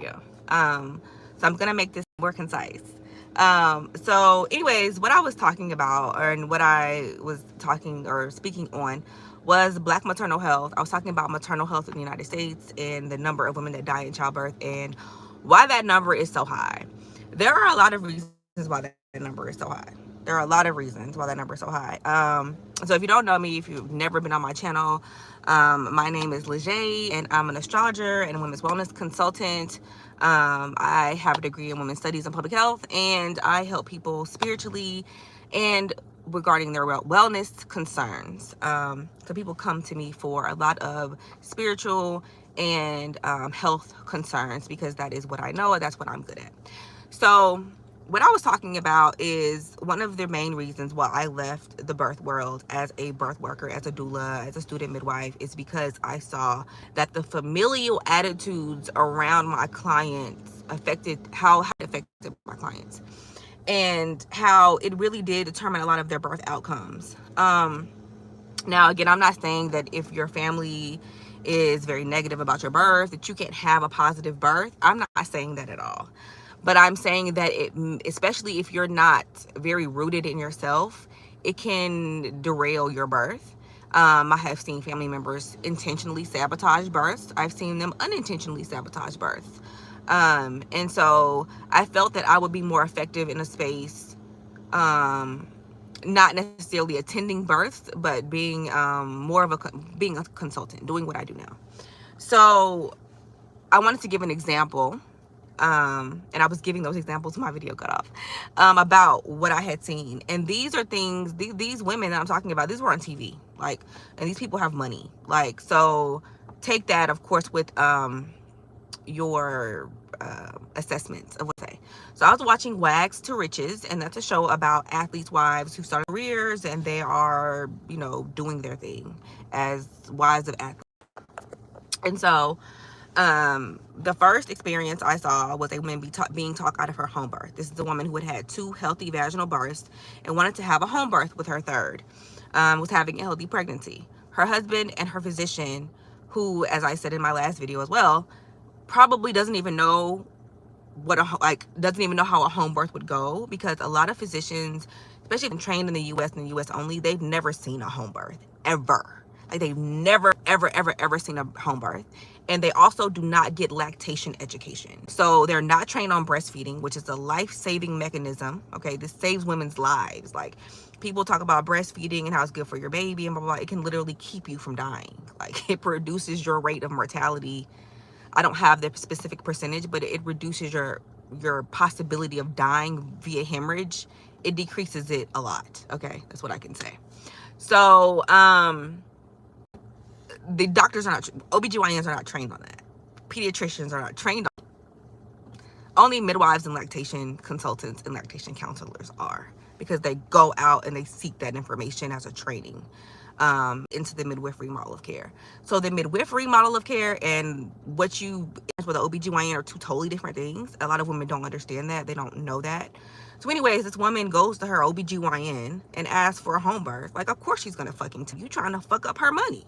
video. So I'm gonna make this more concise. So anyways, what I was talking about, and what I was talking or speaking on, was Black maternal health. I was talking about maternal health in the United States and the number of women that die in childbirth and why that number is so high. There are a lot of reasons why that number is so high. There are a lot of reasons why that number is so high. So if you don't know me, if you've never been on my channel, my name is Lejeune, and I'm an astrologer and a women's wellness consultant. I have a degree in women's studies and public health, and I help people spiritually and regarding their wellness concerns. So people come to me for a lot of spiritual and health concerns because that is what I know and that's what I'm good at. So what I was talking about is one of the main reasons why I left the birth world as a birth worker, as a doula, as a student midwife, is because I saw that the familial attitudes around my clients affected how it affected my clients, and how it really did determine a lot of their birth outcomes. Now, again, I'm not saying that if your family is very negative about your birth, that you can't have a positive birth. I'm not saying that at all. But I'm saying that especially if you're not very rooted in yourself, it can derail your birth. I have seen family members intentionally sabotage births. I've seen them unintentionally sabotage births. And so I felt that I would be more effective in a space, not necessarily attending births, but being more of being a consultant, doing what I do now. So I wanted to give an example, and I was giving those examples, my video cut off, about what I had seen. And these are things, these women that I'm talking about, these were on TV, like, and these people have money, like, so take that, of course, with your assessments of what they say. So I was watching Wags to Riches, and that's a show about athletes' wives who started careers and they are, you know, doing their thing as wives of athletes. And so the first experience I saw was a woman being talked out of her home birth. This is a woman who had had 2 healthy vaginal births and wanted to have a home birth with her third, was having a healthy pregnancy. Her husband and her physician, who, as I said in my last video as well, probably doesn't even know doesn't even know how a home birth would go, because a lot of physicians, especially if trained in the US and the US only, they've never seen a home birth ever. Like, they've never ever seen a home birth. And they also do not get lactation education. So they're not trained on breastfeeding, which is a life-saving mechanism. Okay, this saves women's lives. Like, people talk about breastfeeding and how it's good for your baby and blah, blah, blah. It can literally keep you from dying. Like, it reduces your rate of mortality. I don't have the specific percentage, but it reduces your possibility of dying via hemorrhage. It decreases it a lot. Okay, that's what I can say. So the doctors are not, OBGYNs are not trained on that. Pediatricians are not trained on that. Only midwives and lactation consultants and lactation counselors are, because they go out and they seek that information as a training into the midwifery model of care. So the midwifery model of care and what you for the OBGYN are 2 totally different things. A lot of women don't understand that. They don't know that. So anyways, this woman goes to her OBGYN and asks for a home birth. Like, of course she's gonna fucking tell you, trying to fuck up her money.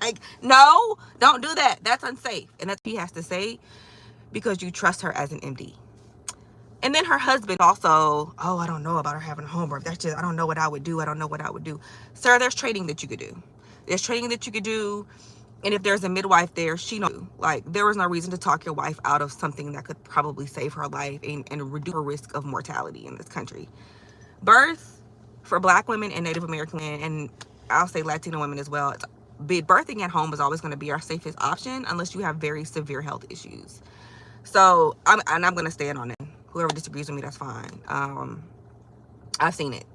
Like, no, don't do that. That's unsafe. And that's what he has to say, because you trust her as an MD. And then her husband also, oh, I don't know about her having a home birth. That's just, I don't know what I would do. I don't know what I would do. Sir, there's training that you could do. There's training that you could do. And if there's a midwife there, she knows. Like, there was no reason to talk your wife out of something that could probably save her life and reduce her risk of mortality in this country. Birth for Black women and Native American women, and I'll say Latino women as well, birthing at home is always going to be our safest option unless you have very severe health issues. So I'm going to stand on it. Whoever disagrees with me, that's fine. I've seen it.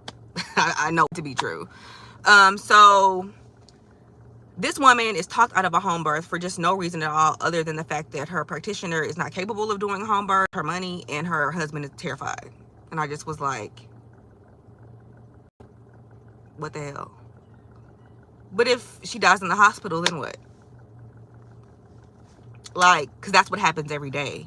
I know it to be true. So this woman is talked out of a home birth for just no reason at all, other than the fact that her practitioner is not capable of doing a home birth, her money, and her husband is terrified. And I just was like, what the hell? But if she dies in the hospital, then what? Like, because that's what happens every day.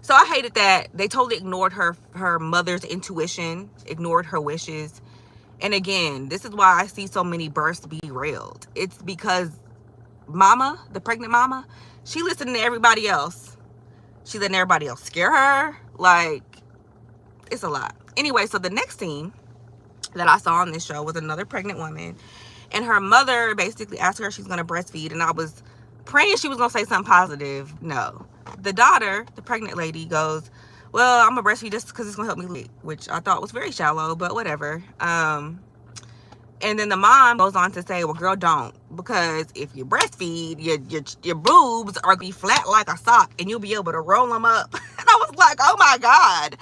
So I hated that. They totally ignored her mother's intuition, ignored her wishes. And again, this is why I see so many births be derailed. It's because mama, the pregnant mama, she listening to everybody else. She letting everybody else scare her. Like, it's a lot. Anyway, so the next scene that I saw on this show was another pregnant woman, and her mother basically asked her if she's gonna breastfeed, and I was praying she was gonna say something positive. No. The daughter, the pregnant lady, goes, well, I'm gonna breastfeed just because it's gonna help me leak, which I thought was very shallow, but whatever. And then the mom goes on to say, well, girl, don't, because if you breastfeed, your boobs are gonna be flat like a sock, and you'll be able to roll them up. And I was like, oh my God.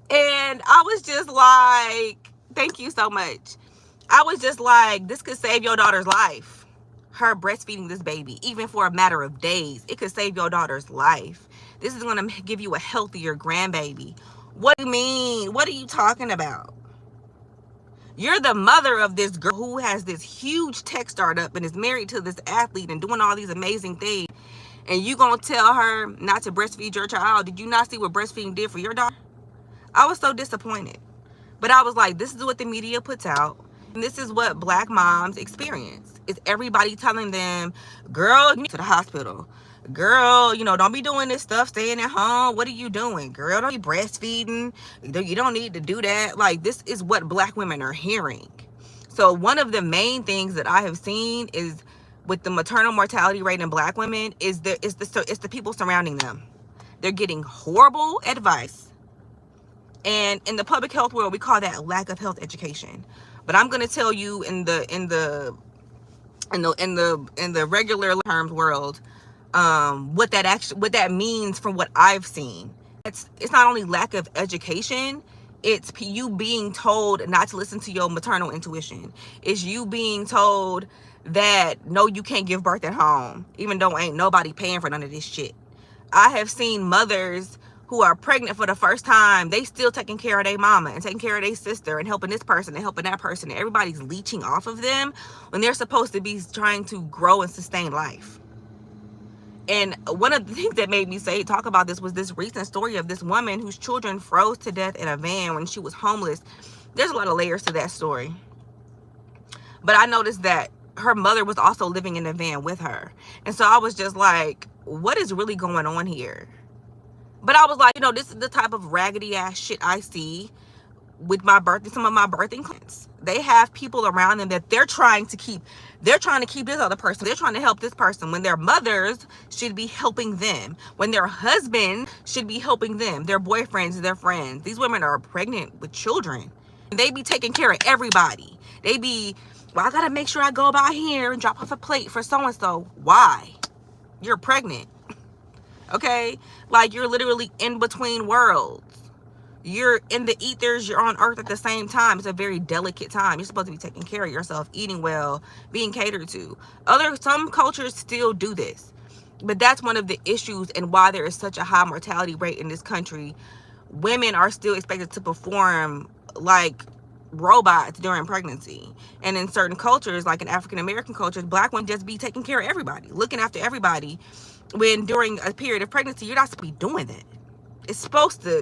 And I was just like, thank you so much. I was just like, this could save your daughter's life. Her breastfeeding this baby, even for a matter of days, it could save your daughter's life. This is going to give you a healthier grandbaby. What do you mean? What are you talking about? You're the mother of this girl who has this huge tech startup and is married to this athlete and doing all these amazing things. And you going to tell her not to breastfeed your child? Did you not see what breastfeeding did for your daughter? I was so disappointed. But I was like, this is what the media puts out. And this is what Black moms experience. It's everybody telling them, girl, you need to the hospital. Girl, you know, don't be doing this stuff, staying at home. What are you doing? Girl, don't be breastfeeding. You don't need to do that. Like, this is what Black women are hearing. So one of the main things that I have seen is with the maternal mortality rate in Black women is the people surrounding them. They're getting horrible advice. And in the public health world, we call that lack of health education. But I'm gonna tell you in the regular terms world, what that means from what I've seen. It's not only lack of education, it's you being told not to listen to your maternal intuition. It's you being told that no, you can't give birth at home, even though ain't nobody paying for none of this shit. I have seen mothers who are pregnant for the first time, they still taking care of their mama and taking care of their sister and helping this person and helping that person, and everybody's leeching off of them when they're supposed to be trying to grow and sustain life. And one of the things that made me talk about this was this recent story of this woman whose children froze to death in a van when she was homeless. There's a lot of layers to that story. But I noticed that her mother was also living in the van with her. And so I was just like, what is really going on here? But I was like, you know, this is the type of raggedy ass shit I see with some of my birthing clients. They have people around them that they're trying to keep this other person. They're trying to help this person when their mothers should be helping them, when their husband should be helping them, their boyfriends, their friends. These women are pregnant with children. And they be taking care of everybody. They be, well, I gotta make sure I go by here and drop off a plate for so-and-so. Why? You're pregnant. Okay? Like, you're literally in between worlds. You're in the ethers, you're on earth at the same time. It's a very delicate time. You're supposed to be taking care of yourself, eating well, being catered to. Some cultures still do this. But that's one of the issues and why there is such a high mortality rate in this country. Women are still expected to perform like robots during pregnancy. And in certain cultures, like in African American cultures, Black women just be taking care of everybody, looking after everybody. When during a period of pregnancy, you're not supposed to be doing that.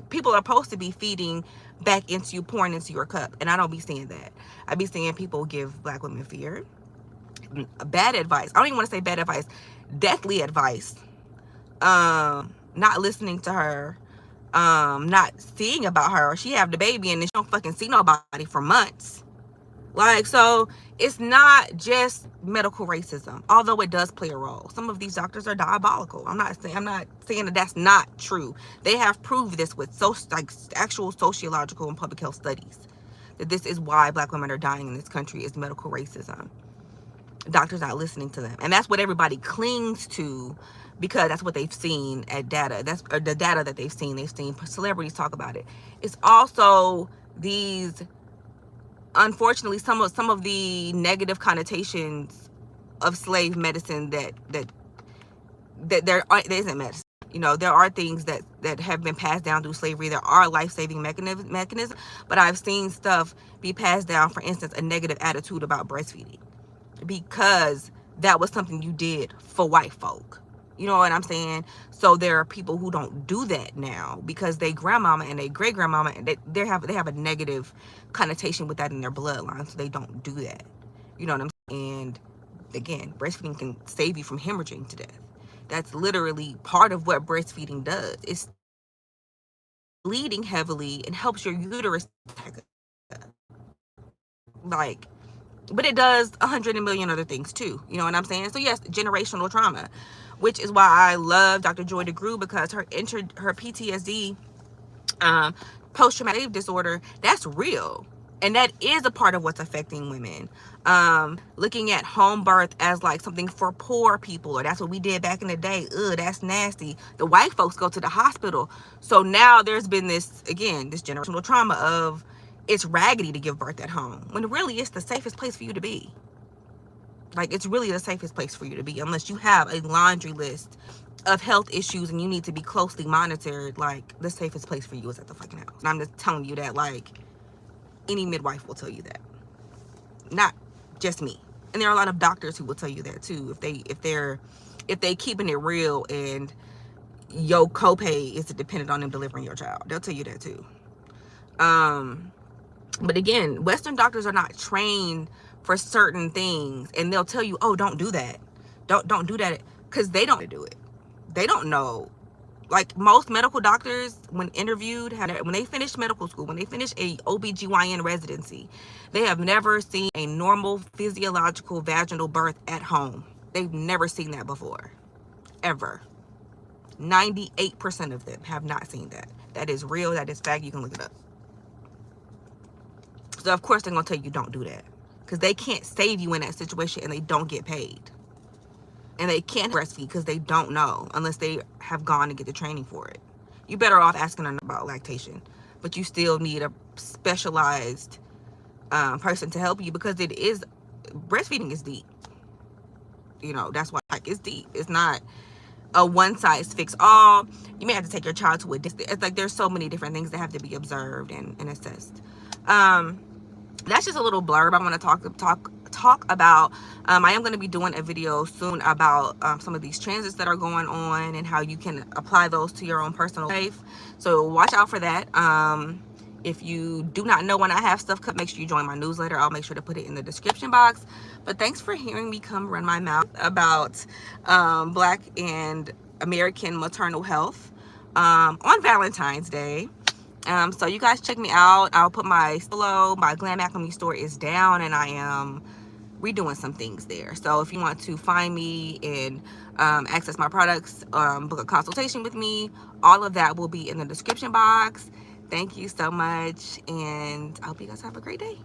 People are supposed to be feeding back into you, pouring into your cup. And I don't be seeing that. I be seeing people give Black women fear, bad advice. I don't even want to say bad advice, deathly advice. Not listening to her, not seeing about her. She have the baby and then she don't fucking see nobody for months. Like, so it's not just medical racism, although it does play a role. Some of these doctors are diabolical. I'm not saying that that's not true. They have proved this with actual sociological and public health studies, that this is why Black women are dying in this country, is medical racism. Doctors not listening to them. And that's what everybody clings to because that's what they've seen at data. That's the data that they've seen. They've seen celebrities talk about it. It's also these, unfortunately, some of the negative connotations of slave medicine that there isn't medicine. You know, there are things that have been passed down through slavery. There are life-saving mechanisms, but I've seen stuff be passed down, for instance, a negative attitude about breastfeeding because that was something you did for white folk. You know what I'm saying? So there are people who don't do that now because they grandmama and they great grandmama, and they have a negative connotation with that in their bloodline, so they don't do that. You know what I'm saying? And Again, breastfeeding can save you from hemorrhaging to death. That's literally part of what breastfeeding does. It bleeding heavily and helps your uterus like, but it does 100 million other things too. You know what I'm saying? So yes, generational trauma, which is why I love Dr. Joy DeGruy, because her PTSD, post-traumatic disorder, that's real, and that is a part of what's affecting women. Looking at home birth as like something for poor people, or that's what we did back in the day. Ugh, that's nasty. The white folks go to the hospital. So now there's been this, again, this generational trauma of it's raggedy to give birth at home, when really it's the safest place for you to be. Like, it's really the safest place for you to be, unless you have a laundry list of health issues and you need to be closely monitored. Like, the safest place for you is at the fucking house. And I'm just telling you that, like, any midwife will tell you that, not just me. And there are a lot of doctors who will tell you that too, if they keeping it real and your copay is dependent on them delivering your child. They'll tell you that too. But again, Western doctors are not trained for certain things, and they'll tell you, oh, don't do that, don't do that, because they don't do it. They don't know. Like, most medical doctors, when interviewed, when they finish medical school, when they finish a OBGYN residency, they have never seen a normal physiological vaginal birth at home. They've never seen that before, ever. 98% of them have not seen that. That is real. That is fact. You can look it up. So of course they're gonna tell you don't do that, because they can't save you in that situation and they don't get paid. And they can't breastfeed because they don't know, unless they have gone to get the training for it. You're better off asking them about lactation, but you still need a specialized person to help you, because breastfeeding is deep. You know, that's why, like, it's deep. It's not a one size fits all. You may have to take your child to a distance. It's like there's so many different things that have to be observed and assessed. That's just a little blurb I want to talk about. I am going to be doing a video soon about some of these transits that are going on and how you can apply those to your own personal life. So watch out for that. If you do not know when I have stuff cut, make sure you join my newsletter. I'll make sure to put it in the description box. But thanks for hearing me come run my mouth about Black and American maternal health on Valentine's Day. So you guys check me out. I'll put my below. My Glam Acme store is down, and I am redoing some things there. So if you want to find me and access my products, book a consultation with me, all of that will be in the description box. Thank you so much, and I hope you guys have a great day.